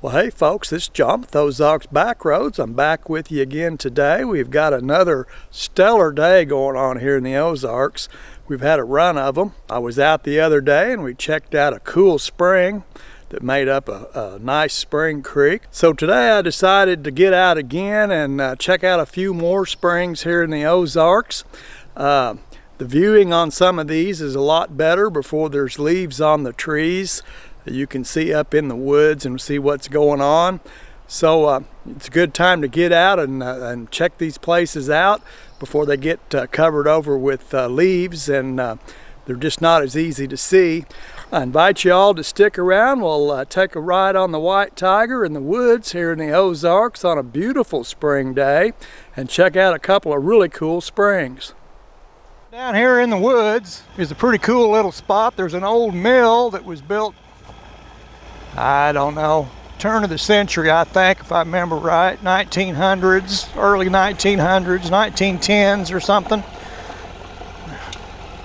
Well, hey folks, this is John with Ozark's Backroads. I'm back with you again today. We've got another stellar day going on here in the Ozarks. We've had a run of them. I was out the other day and we checked out a cool spring that made up a nice spring creek. So today I decided to get out again and check out a few more springs here in the Ozarks. The viewing on some of these is a lot better before there's leaves on the trees. You can see up in the woods and see what's going on. So it's a good time to get out and check these places out before they get covered over with leaves and they're just not as easy to see. I invite you all to stick around. We'll take a ride on the White Tiger in the woods here in the Ozarks on a beautiful spring day and check out a couple of really cool springs. Down here in the woods is a pretty cool little spot. There's an old mill that was built, I don't know, turn of the century, I think, if I remember right, 1900s, early 1900s, 1910s or something.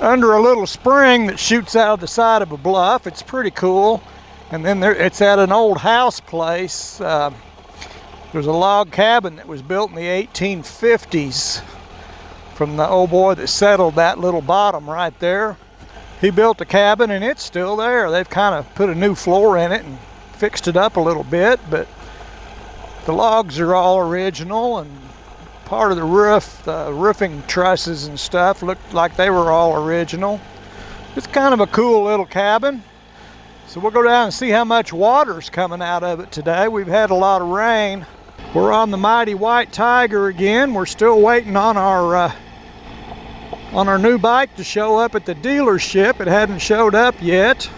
Under a little spring that shoots out of the side of a bluff. It's pretty cool. And then it's at an old house place. There's a log cabin that was built in the 1850s from the old boy that settled that little bottom right there. He built a cabin and it's still there. They've kind of put a new floor in it and fixed it up a little bit, but the logs are all original, and part of the roof, the roofing trusses and stuff looked like they were all original. It's kind of a cool little cabin. So we'll go down and see how much water's coming out of it today. We've had a lot of rain. We're on the mighty White Tiger again. We're still waiting on our new bike to show up at the dealership. It hadn't showed up yet.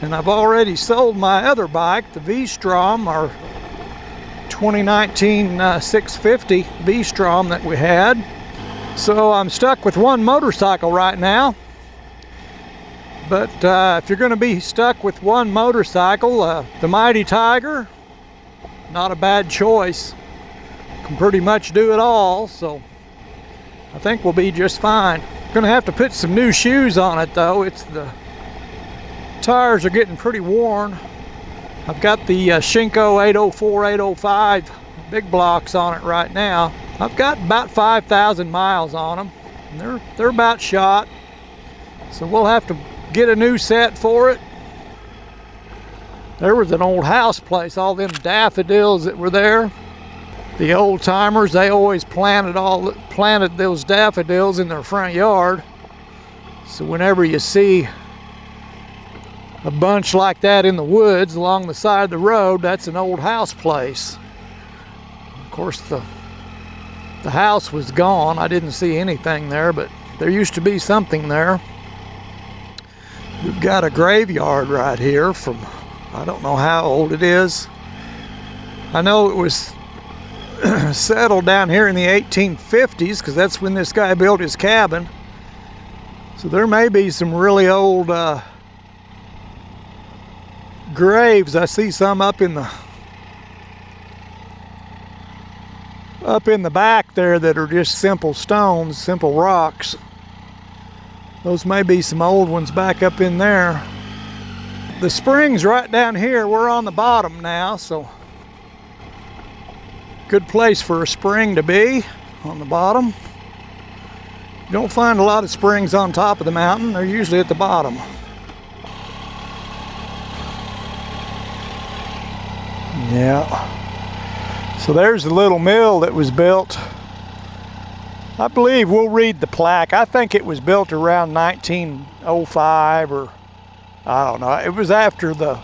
And I've already sold my other bike, the V-Strom, our 2019 650 V-Strom that we had. So I'm stuck with one motorcycle right now. But if you're going to be stuck with one motorcycle, the mighty Tiger, not a bad choice. Can pretty much do it all, so I think we'll be just fine. Gonna have to put some new shoes on it though. The tires are getting pretty worn. I've got the Shinko 804, 805 big blocks on it right now. I've got about 5,000 miles on them. And they're about shot. So we'll have to get a new set for it. There was an old house place, all them daffodils that were there. The old timers, they always planted those daffodils in their front yard. So whenever you see a bunch like that in the woods along the side of the road, that's an old house place. Of course, the house was gone. I didn't see anything there, but there used to be something there. We've got a graveyard right here from, I don't know how old it is. I know it was settled down here in the 1850s because that's when this guy built his cabin. So there may be some really old graves. I see some up in the back there that are just simple stones, simple rocks. Those may be some old ones back up in there. The spring's right down here. We're on the bottom now, so good place for a spring to be, on the bottom. You don't find a lot of springs on top of the mountain. They're usually at the bottom. Yeah. So there's the little mill that was built. I believe we'll read the plaque. I think it was built around 1905 or I don't know. It was after the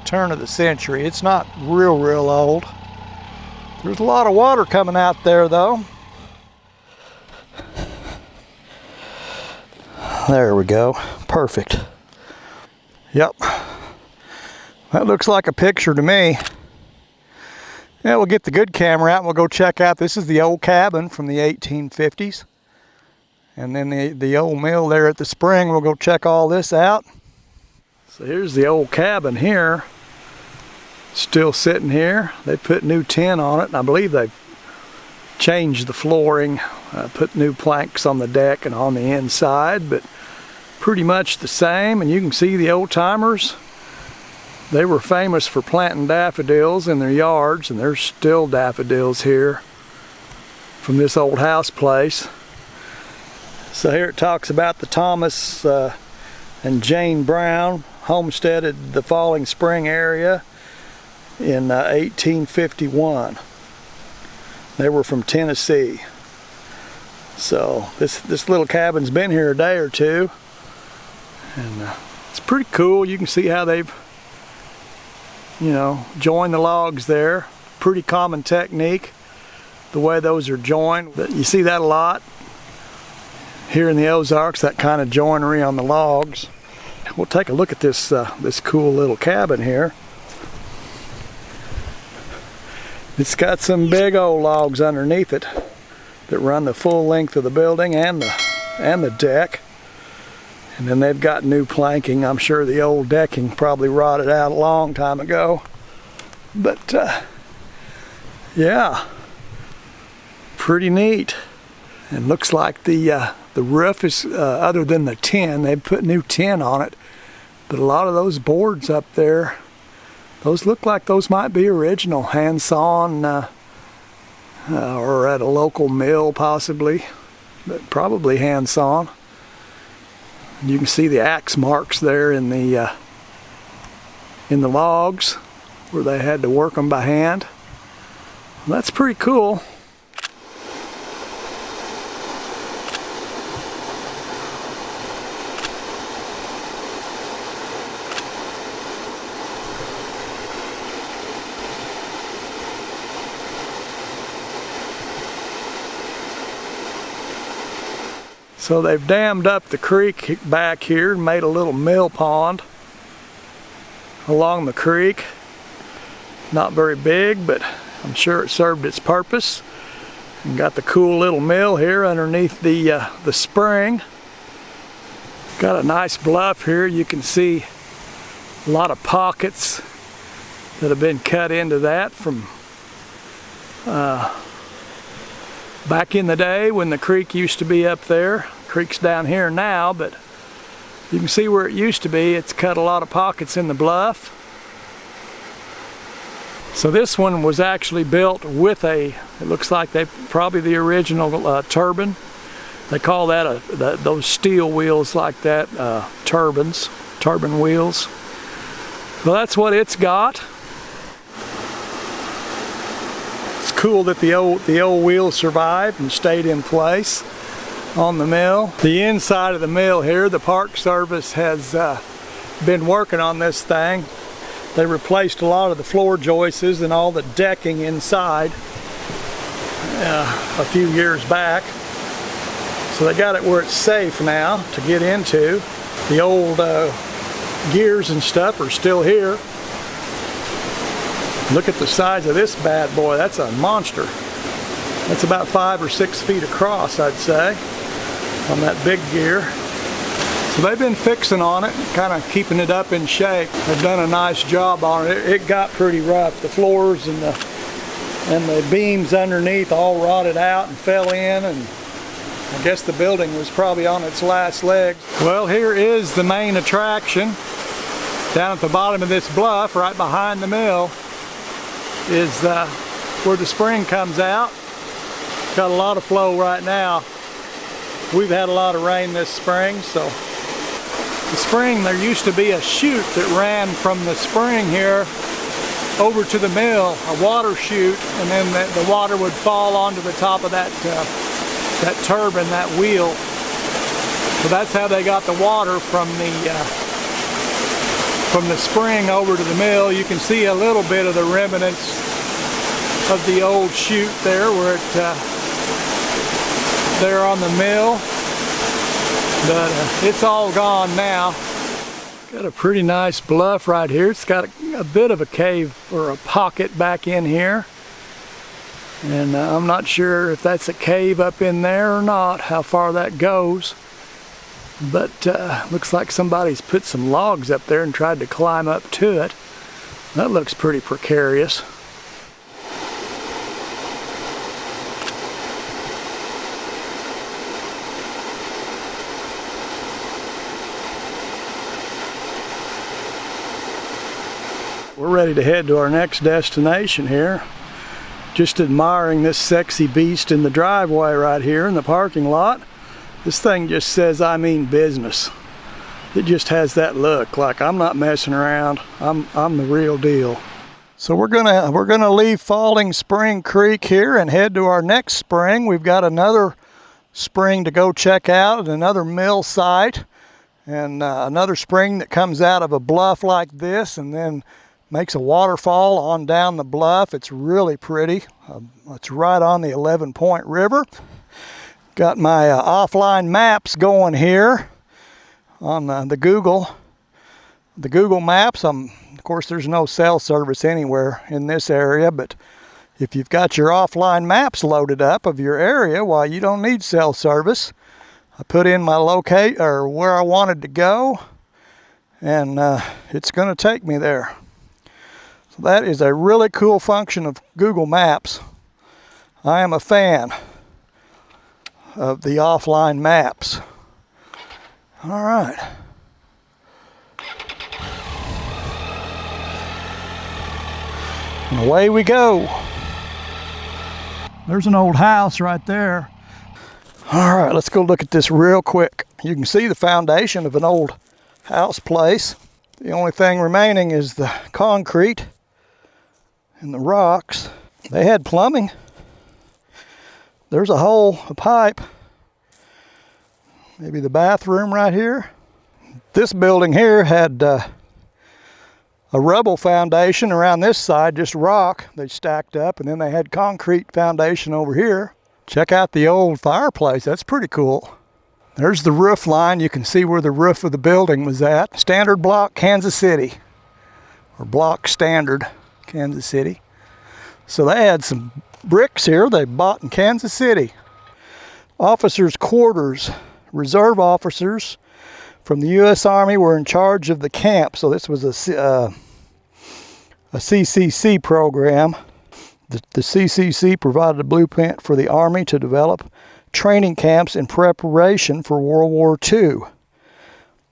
turn of the century. It's not real old. There's a lot of water coming out there though. There we go. Perfect. Yep. That looks like a picture to me. Yeah, we'll get the good camera out and we'll go check out. This is the old cabin from the 1850s. And then the old mill there at the spring. We'll go check all this out. So here's the old cabin here. Still sitting here. They put new tin on it, and I believe they've changed the flooring, put new planks on the deck and on the inside, but pretty much the same. And you can see the old timers They were famous for planting daffodils in their yards, and there's still daffodils here from this old house place. So here it talks about the Thomas and Jane Brown homesteaded the Falling Spring area in 1851. They were from Tennessee. So this little cabin's been here a day or two, and it's pretty cool. You can see how they've, you know, joined the logs there. Pretty common technique, the way those are joined. But you see that a lot here in the Ozarks, that kind of joinery on the logs. We'll take a look at this this cool little cabin here. It's got some big old logs underneath it that run the full length of the building and the deck. And then they've got new planking. I'm sure the old decking probably rotted out a long time ago. But yeah, pretty neat. And looks like the roof is, other than the tin, they put new tin on it. But a lot of those boards up there, those look like those might be original, hand sawn, or at a local mill possibly, but probably hand sawn. You can see the axe marks there in the logs where they had to work them by hand. That's pretty cool. So they've dammed up the creek back here and made a little mill pond along the creek. Not very big, but I'm sure it served its purpose. And got the cool little mill here underneath the spring. Got a nice bluff here. You can see a lot of pockets that have been cut into that from back in the day when the creek used to be up there. Creek's down here now, but you can see where it used to be. It's cut a lot of pockets in the bluff. So this one was actually built with it looks like probably the original turbine. They call that those steel wheels like that, turbine wheels. Well, that's what it's got. It's cool that the old wheels survived and stayed in place on the mill. The inside of the mill here, the Park Service has been working on this thing. They replaced a lot of the floor joists and all the decking inside a few years back. So they got it where it's safe now to get into. The old gears and stuff are still here. Look at the size of this bad boy. That's a monster. That's about 5 or 6 feet across, I'd say, on that big gear. So they've been fixing on it, kind of keeping it up in shape. They've done a nice job on it. It got pretty rough. The floors and the beams underneath all rotted out and fell in, and I guess the building was probably on its last legs. Well, here is the main attraction. Down at the bottom of this bluff, right behind the mill, is where the spring comes out. Got a lot of flow right now. We've had a lot of rain this spring, so the spring, there used to be a chute that ran from the spring here over to the mill, a water chute, and then the water would fall onto the top of that turbine, that wheel. So that's how they got the water from the spring over to the mill. You can see a little bit of the remnants of the old chute there where it there on the mill, but it's all gone now. Got a pretty nice bluff right here. It's got a bit of a cave or a pocket back in here, and I'm not sure if that's a cave up in there or not, how far that goes, but looks like somebody's put some logs up there and tried to climb up to it. That looks pretty precarious. we're ready to head to our next destination here. Just admiring this sexy beast in the driveway right here in the parking lot. This thing just says, I mean business. It just has that look, like I'm not messing around. I'm the real deal. So we're gonna leave Falling Spring Creek here and head to our next spring. We've got another spring to go check out at another mill site, and another spring that comes out of a bluff like this and then makes a waterfall on down the bluff. It's really pretty. It's right on the 11-point river. Got my offline maps going here on the Google Maps. Of course, there's no cell service anywhere in this area, but if you've got your offline maps loaded up of your area, well, you don't need cell service. I put in my where I wanted to go, and it's going to take me there. So that is a really cool function of Google Maps. I am a fan of the offline maps. All right. And away we go. There's an old house right there. All right, let's go look at this real quick. You can see the foundation of an old house place. The only thing remaining is the concrete and the rocks. They had plumbing. There's a hole, a pipe. Maybe the bathroom right here. This building here had a rubble foundation around this side, just rock they stacked up, and then they had concrete foundation over here. Check out the old fireplace, that's pretty cool. There's the roof line, you can see where the roof of the building was at. Standard block, Kansas City, or block standard, Kansas City. So they had some bricks here they bought in Kansas City. Officers' quarters. Reserve officers from the U.S. Army were in charge of the camp. So this was a CCC program. The CCC provided a blueprint for the Army to develop training camps in preparation for World War II.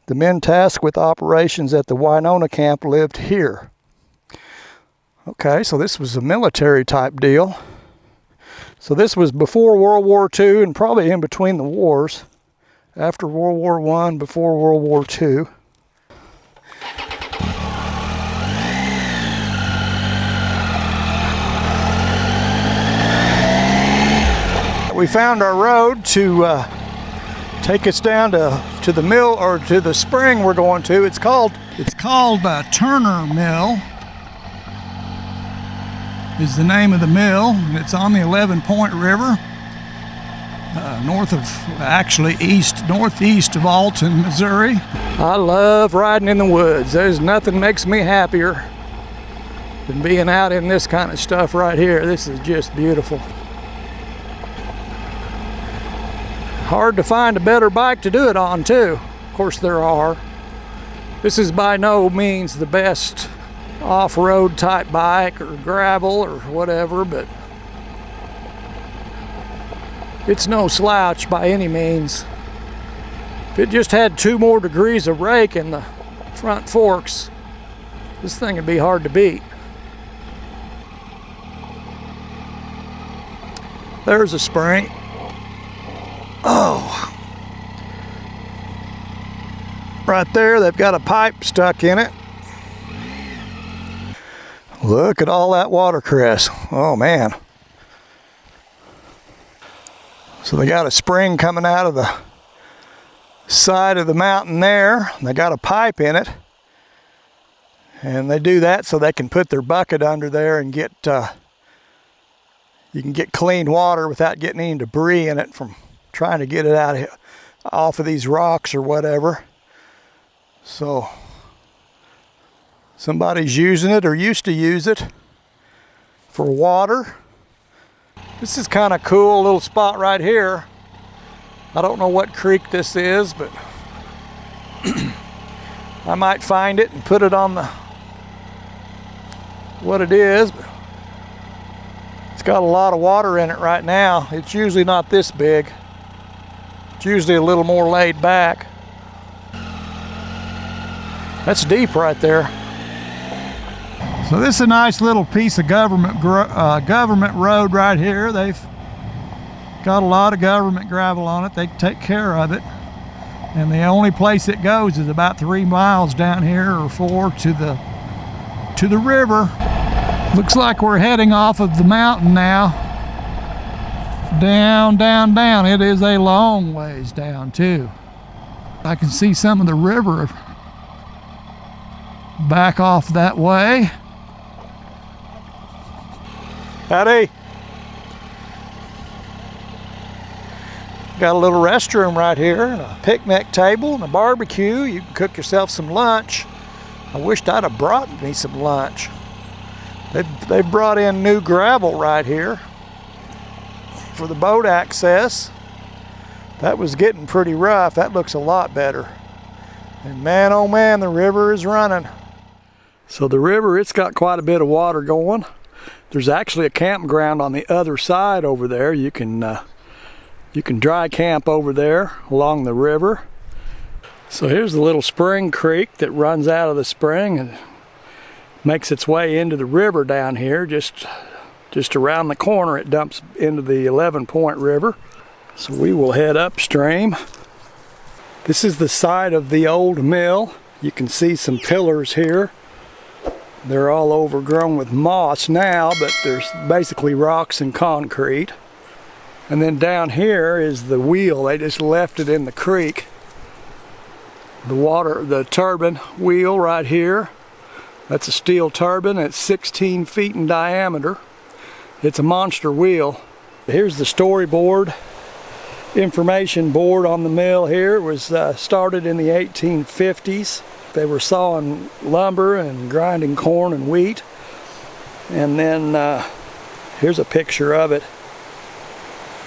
The men tasked with operations at the Winona camp lived here. Okay, so this was a military type deal. So this was before World War II and probably in between the wars. After World War I, before World War II. We found our road to take us down to the mill, or to the spring we're going to. It's called Turner Mill is the name of the mill. It's on the 11-point river. Northeast of Alton, Missouri. I love riding in the woods. There's nothing makes me happier than being out in this kind of stuff right here. This is just beautiful. Hard to find a better bike to do it on too. Of course there are. This is by no means the best off-road type bike or gravel or whatever, but it's no slouch by any means. If it just had 2 more degrees of rake in the front forks, this thing would be hard to beat. There's a spring. Oh. Right there, they've got a pipe stuck in it. Look at all that watercress. Oh man. So they got a spring coming out of the side of the mountain there. They got a pipe in it. And they do that so they can put their bucket under there and get, you can get clean water without getting any debris in it from trying to get it out of, off of these rocks or whatever. So somebody's using it or used to use it for water. This is kind of cool little spot right here. I don't know what creek this is, but I might find it and put it on the what it is. But it's got a lot of water in it right now. It's usually not this big. It's usually a little more laid back. That's deep right there. So this is a nice little piece of government road right here. They've got a lot of government gravel on it. They take care of it. And the only place it goes is about 3 miles down here, or 4, to the river. Looks like we're heading off of the mountain now. Down, down, down. It is a long ways down too. I can see some of the river back off that way. Howdy. Got a little restroom right here, and a picnic table, and a barbecue. You can cook yourself some lunch. I wished I'd have brought me some lunch. They've brought in new gravel right here for the boat access. That was getting pretty rough. That looks a lot better. And man, oh man, the river is running. So the river, it's got quite a bit of water going. There's actually a campground on the other side over there. You can dry camp over there along the river. So here's the little spring creek that runs out of the spring and makes its way into the river down here. Just around the corner it dumps into the 11-point river. So we will head upstream. This is the site of the old mill. You can see some pillars here. They're all overgrown with moss now, but there's basically rocks and concrete. And then down here is the wheel. They just left it in the creek. The turbine wheel right here. That's a steel turbine. It's 16 feet in diameter. It's a monster wheel. Here's the storyboard, information board on the mill here. It was started in the 1850s. They were sawing lumber and grinding corn and wheat. And then here's a picture of it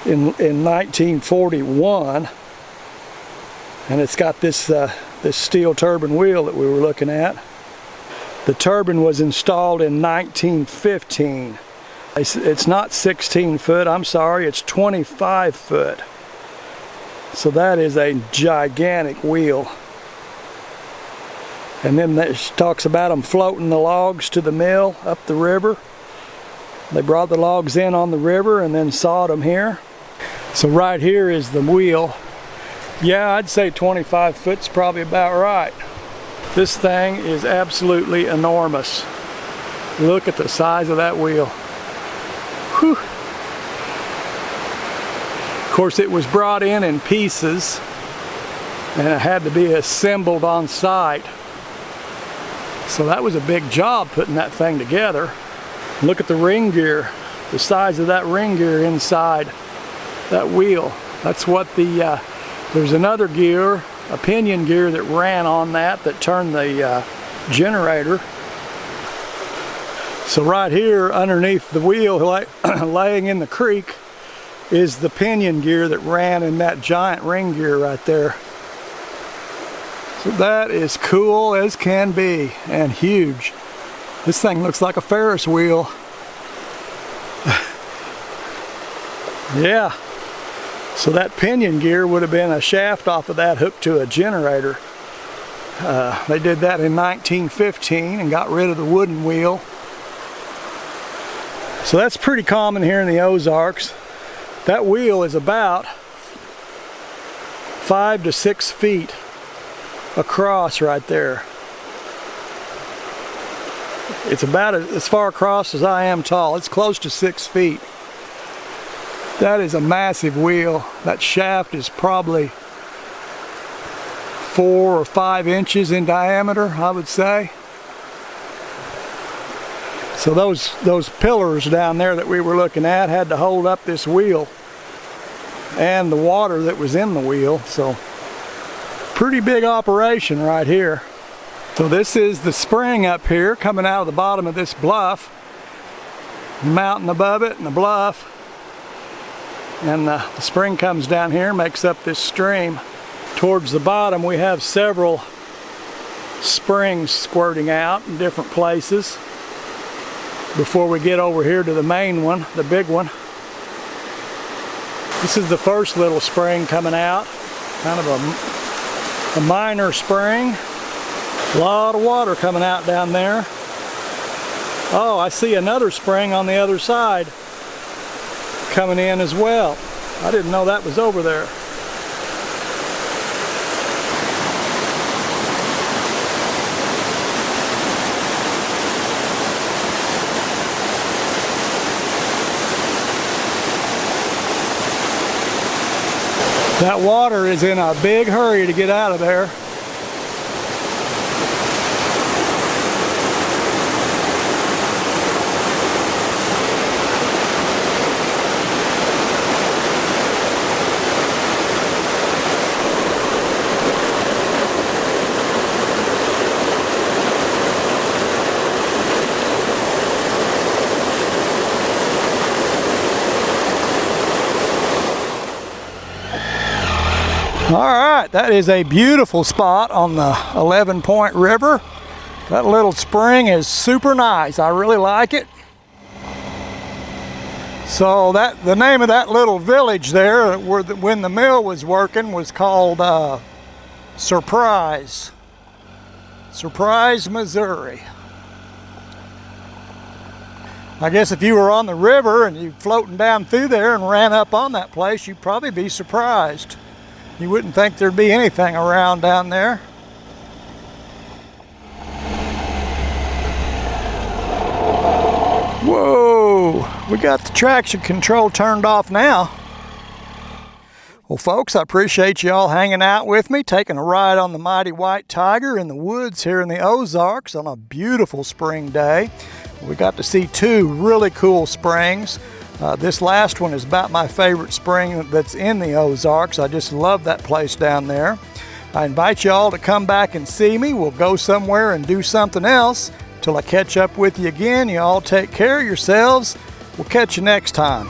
in 1941. And it's got this steel turbine wheel that we were looking at. The turbine was installed in 1915. It's not 16 foot, I'm sorry, it's 25 foot. So that is a gigantic wheel. And then it talks about them floating the logs to the mill up the river. They brought the logs in on the river and then sawed them here. So right here is the wheel. Yeah, I'd say 25 foot's probably about right. This thing is absolutely enormous. Look at the size of that wheel. Whew. Of course, it was brought in pieces and it had to be assembled on site. So that was a big job putting that thing together. Look at the ring gear, the size of that ring gear inside that wheel. That's what there's another gear, a pinion gear that ran on that turned the generator. So right here underneath the wheel, laying in the creek, is the pinion gear that ran in that giant ring gear right there. So that is cool as can be, and huge. This thing looks like a Ferris wheel. Yeah. So that pinion gear would have been a shaft off of that hooked to a generator. They did that in 1915 and got rid of the wooden wheel. So that's pretty common here in the Ozarks. That wheel is about 5 to 6 feet across right there. It's about as far across as I am tall. It's close to 6 feet. That is a massive wheel. That shaft is probably 4 or 5 inches in diameter, I would say. So those pillars down there that we were looking at had to hold up this wheel and the water that was in the wheel. So pretty big operation right here. So this is the spring up here coming out of the bottom of this bluff. The mountain above it and the bluff. And the spring comes down here, makes up this stream. Towards the bottom we have several springs squirting out in different places before we get over here to the main one, the big one. This is the first little spring coming out, kind of a minor spring. A lot of water coming out down there. Oh, I see another spring on the other side coming in as well. I didn't know that was over there. That water is in a big hurry to get out of there. All right, that is a beautiful spot on the 11 Point River. That little spring is super nice. I really like it. So the name of that little village there when the mill was working was called Surprise. Surprise, Missouri. I guess if you were on the river and you floating down through there and ran up on that place, you'd probably be surprised. You wouldn't think there'd be anything around down there. Whoa, we got the traction control turned off now. Well, folks, I appreciate you all hanging out with me, taking a ride on the Mighty White Tiger in the woods here in the Ozarks on a beautiful spring day. We got to see two really cool springs. This last one is about my favorite spring that's in the Ozarks. I just love that place down there. I invite you all to come back and see me. We'll go somewhere and do something else. Till I catch up with you again, you all take care of yourselves. We'll catch you next time.